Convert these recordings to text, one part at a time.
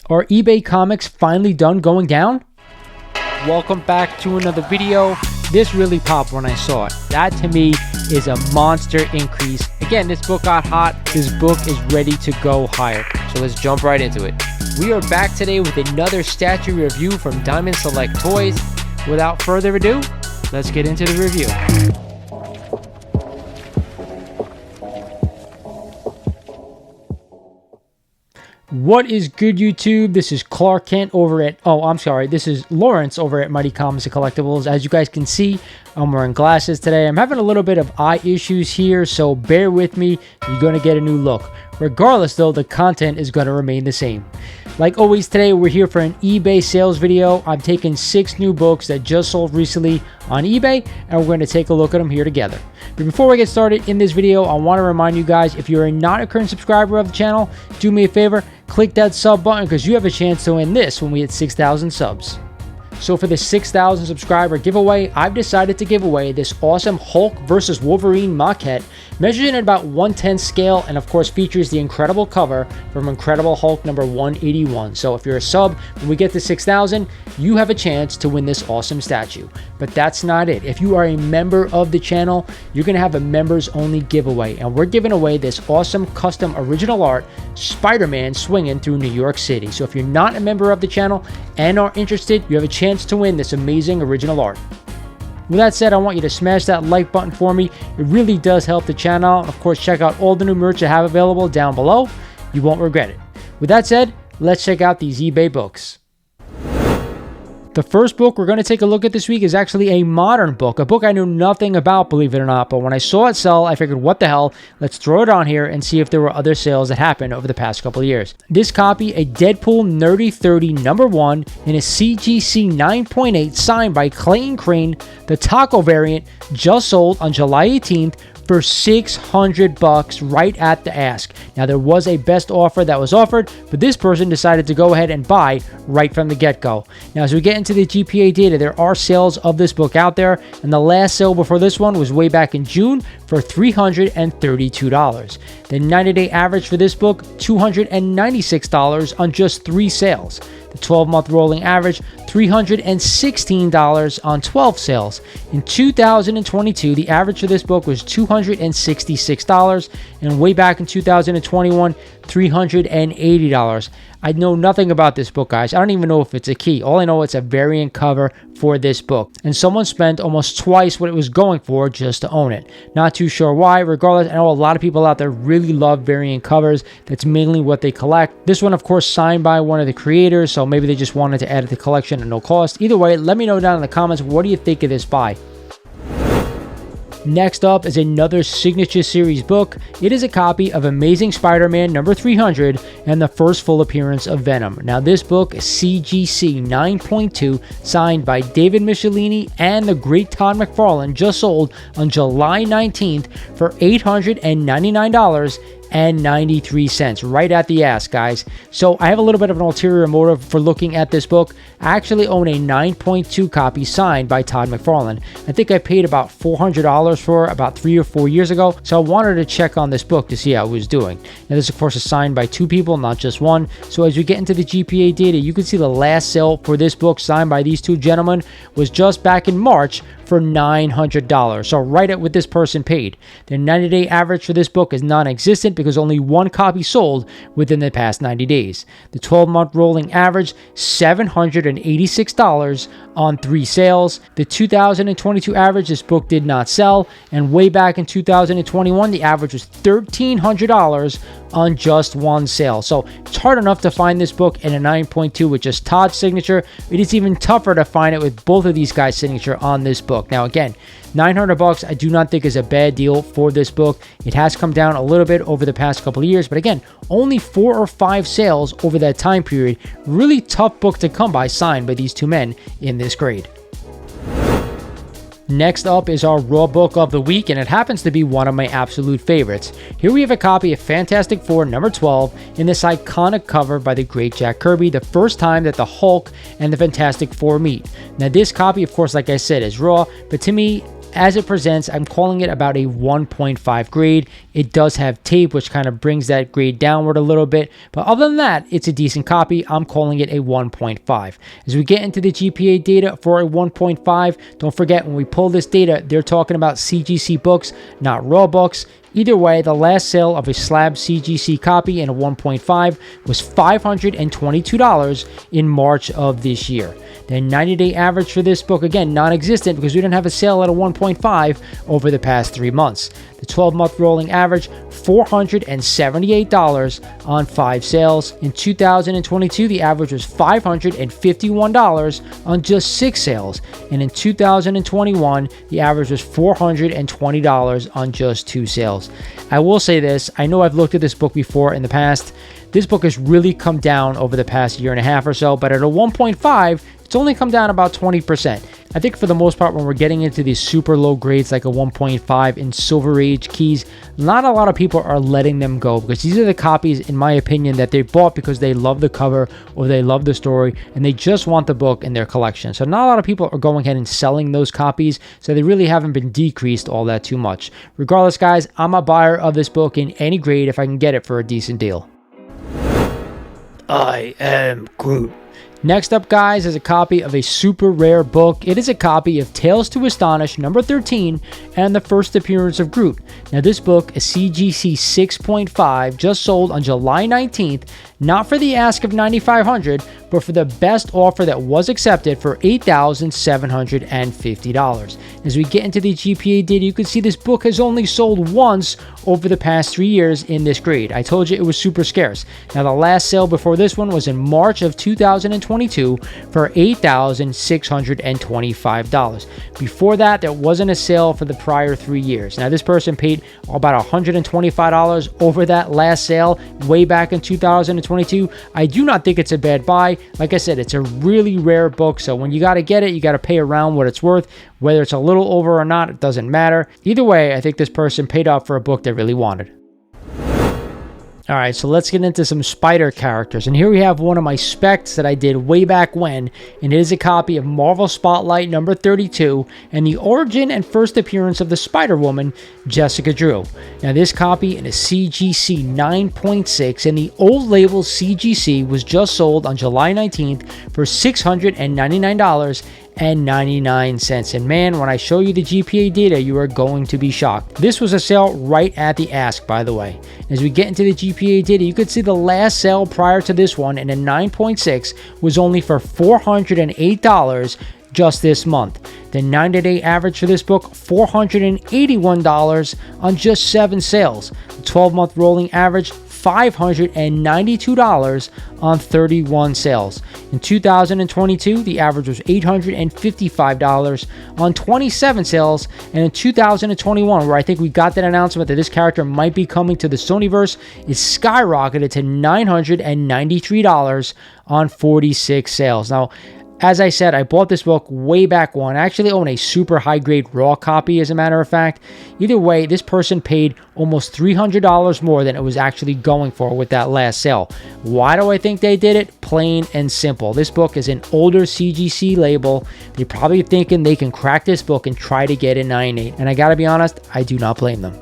Are eBay comics finally done going down? Welcome back to another video. This really popped when I saw it. That to me is a monster increase. Again, this book got hot. This book is ready to go higher. So let's jump right into it. We are back today with another statue review from Diamond Select Toys. Without further ado, let's get into the review. What is good, YouTube? This is Clark Kent over at, this is Lawrence over at Mighty Comics and Collectibles. As you guys can see, I'm wearing glasses today. I'm having a little bit of eye issues here, so bear with me. You're going to get a new look. Regardless, though, the content is going to remain the same. Like always, today we're here for an eBay sales video. I'm taking 6 new books that just sold recently on eBay, and we're going to take a look at them here together. But before we get started in this video, I want to remind you guys, if you're not a current subscriber of the channel, do me a favor, click that sub button because you have a chance to win this when we hit 6,000 subs. So for the 6,000 subscriber giveaway, I've decided to give away this awesome Hulk vs. Wolverine maquette, measured in at about 1/10 scale, and of course features the incredible cover from Incredible Hulk number 181. So if you're a sub, when we get to 6,000, you have a chance to win this awesome statue. But that's not it. If you are a member of the channel, you're going to have a members only giveaway, and we're giving away this awesome custom original art Spider-Man swinging through New York City. So if you're not a member of the channel and are interested, you have a chance to win this amazing original art. With that said, I want you to smash that like button for me. It really does help the channel. Of course, check out all the new merch I have available down below. You won't regret it. With that said, let's check out these eBay books. The first book we're going to take a look at this week is actually a modern book, a book I knew nothing about, believe it or not, but when I saw it sell, I figured, what the hell, let's throw it on here and see if there were other sales that happened over the past couple of years. This copy, a Deadpool Nerdy 30 #1 in a CGC 9.8 signed by Clayton Crane, the taco variant, just sold on July 18th for $600 right at the ask. Now, there was a best offer that was offered, but this person decided to go ahead and buy right from the get-go. Now, as we get into the GPA data, there are sales of this book out there, and the last sale before this one was way back in June for $332. The 90-day average for this book, $296 on just 3 sales. The 12-month rolling average, $316 on 12 sales. In 2022, the average for this book was $266, and way back in 2021, $380. I know nothing about this book, guys. I don't even know if it's a key. All I know, it's a variant cover for this book, and someone spent almost twice what it was going for just to own it. Not too sure why. Regardless, I know a lot of people out there really love variant covers. That's mainly what they collect. This one, of course, signed by one of the creators, so maybe they just wanted to add it to the collection at no cost. Either way, let me know down in the comments, what do you think of this buy? Next up is another Signature Series book. It is a copy of Amazing Spider-Man number 300 and the first full appearance of Venom. Now, this book is CGC 9.2, signed by David Michelinie and the great Todd McFarlane, just sold on July 19th for $899.93, right at the ask, guys. So I have a little bit of an ulterior motive for looking at this book. I actually own a 9.2 copy signed by Todd McFarlane. I think I paid about $400 for it about 3 or 4 years ago, so I wanted to check on this book to see how it was doing. Now, this, of course, is signed by 2 people, not just one. So as we get into the GPA data, you can see the last sale for this book signed by these 2 gentlemen was just back in March for $900. So right at what this person paid. The 90-day average for this book is non-existent because only 1 copy sold within the past 90 days. The 12-month rolling average, $786 on 3 sales. The 2022 average, this book did not sell, and way back in 2021, the average was $1,300 on just 1 sale. So it's hard enough to find this book in a 9.2 with just Todd's signature. It is even tougher to find it with both of these guys' signature on this book. Now, again, $900 I do not think is a bad deal for this book. It has come down a little bit over the past couple of years, but again, only 4 or 5 sales over that time period. Really tough book to come by, signed by these 2 men in this grade. Next up is our Raw book of the week, and it happens to be one of my absolute favorites. Here we have a copy of Fantastic Four number 12 in this iconic cover by the great Jack Kirby, the first time that the Hulk and the Fantastic Four meet. Now, this copy, of course, like I said, is Raw, but to me, as it presents, I'm calling it about a 1.5 grade. It does have tape, which kind of brings that grade downward a little bit. But other than that, it's a decent copy. I'm calling it a 1.5. As we get into the GPA data for a 1.5, don't forget when we pull this data, they're talking about CGC books, not raw books. Either way, the last sale of a Slab CGC copy in a 1.5 was $522 in March of this year. The 90-day average for this book, again, non-existent because we didn't have a sale at a 1.5 over the past 3 months. The 12-month rolling average, $478 on 5 sales. In 2022, the average was $551 on just 6 sales. And in 2021, the average was $420 on just 2 sales. I will say this, I know I've looked at this book before in the past. This book has really come down over the past year and a half or so, but at a 1.5, it's only come down about 20%. I think for the most part, when we're getting into these super low grades like a 1.5 in Silver Age keys, not a lot of people are letting them go because these are the copies, in my opinion, that they bought because they love the cover or they love the story and they just want the book in their collection. So not a lot of people are going ahead and selling those copies, so they really haven't been decreased all that too much. Regardless, guys, I'm a buyer of this book in any grade if I can get it for a decent deal. I am Groot. Next up, guys, is a copy of a super rare book. It is a copy of Tales to Astonish number 13 and the first appearance of Groot. Now, this book, a CGC 6.5, just sold on July 19th, not for the ask of $9,500, but for the best offer that was accepted for $8,750. As we get into the GPA data, you can see this book has only sold once over the past 3 years in this grade. I told you it was super scarce. Now, the last sale before this one was in March of 2022 for $8,625. Before that, there wasn't a sale for the prior 3 years. Now, this person paid about $125 over that last sale way back in 2022. I do not think it's a bad buy. Like I said, it's a really rare book, so when you got to get it, you got to pay around what it's worth. Whether it's a little over or not, it doesn't matter. Either way, I think this person paid up for a book they really wanted. All right, so let's get into some Spider characters. And here we have one of my specs that I did way back when, and it is a copy of Marvel Spotlight number 32 and the origin and first appearance of the Spider-Woman, Jessica Drew. Now, this copy in a CGC 9.6 and the old label CGC was just sold on July 19th for $699.99. And man, when I show you the GPA data, you are going to be shocked. This was a sale right at the ask, by the way. As we get into the GPA data, you could see the last sale prior to this one in a 9.6 was only for $408 just this month. The 90-day average for this book, $481 on just 7 sales. The 12-month rolling average, $592 on 31 sales. In 2022, the average was $855 on 27 sales. And in 2021, where I think we got that announcement that this character might be coming to the Sonyverse, it skyrocketed to $993 on 46 sales. Now, as I said, I bought this book way back when. I actually own a super high-grade raw copy, as a matter of fact. Either way, this person paid almost $300 more than it was actually going for with that last sale. Why do I think they did it? Plain and simple. This book is an older CGC label. They're probably thinking they can crack this book and try to get a 9.8. And I gotta be honest, I do not blame them.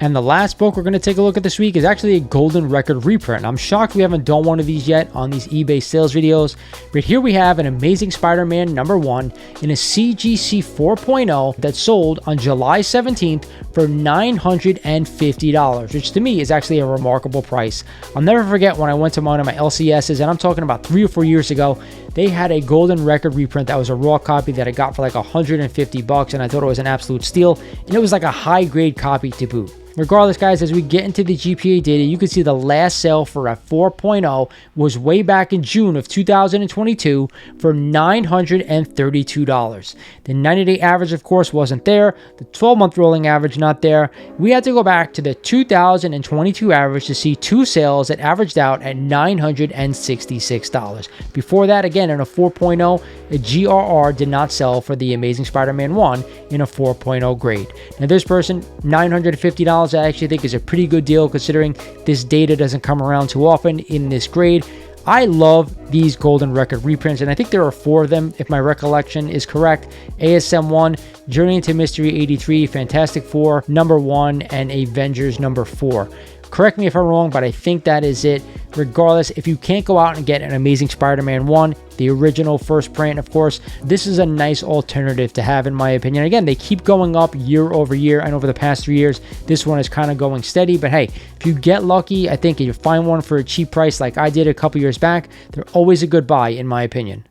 And the last book we're going to take a look at this week is actually a golden record reprint. I'm shocked we haven't done one of these yet on these eBay sales videos, but here we have an Amazing Spider-Man number 1 in a CGC 4.0 that sold on July 17th for $950, which to me is actually a remarkable price. I'll never forget when I went to one of my LCSs, and I'm talking about 3 or 4 years ago, they had a golden record reprint that was a raw copy that I got for like $150, and I thought it was an absolute steal, and it was like a high-grade copy to boot. Regardless, guys, as we get into the GPA data, you can see the last sale for a 4.0 was way back in June of 2022 for $932. The 90-day average, of course, wasn't there. The 12-month rolling average, not there. We had to go back to the 2022 average to see 2 sales that averaged out at $966. Before that, again, in a 4.0, a GRR did not sell for the Amazing Spider-Man 1 in a 4.0 grade. Now, this person, $950, I actually think is a pretty good deal considering this data doesn't come around too often in this grade. I love these golden record reprints, and I think there are 4 of them if my recollection is correct. ASM 1, Journey into Mystery 83, Fantastic Four number 1, and Avengers number 4. Correct me if I'm wrong, but I think that is it. Regardless, if you can't go out and get an Amazing Spider-Man 1, the original first print, of course, this is a nice alternative to have, in my opinion. Again, they keep going up year over year, and over the past 3 years, this one is kind of going steady. But hey, if you get lucky, I think if you find one for a cheap price like I did a couple years back, they're always a good buy, in my opinion.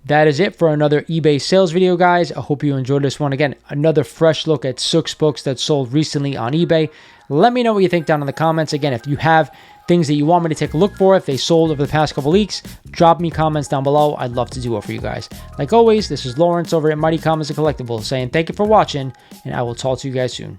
That is it for another eBay sales video, guys. I hope you enjoyed this one. Again, another fresh look at Sook's books that sold recently on eBay. Let me know what you think down in the comments. Again, if you have things that you want me to take a look for, if they sold over the past couple weeks, drop me comments down below. I'd love to do it for you guys. Like always, this is Lawrence over at Mighty Comics and Collectibles saying thank you for watching, and I will talk to you guys soon.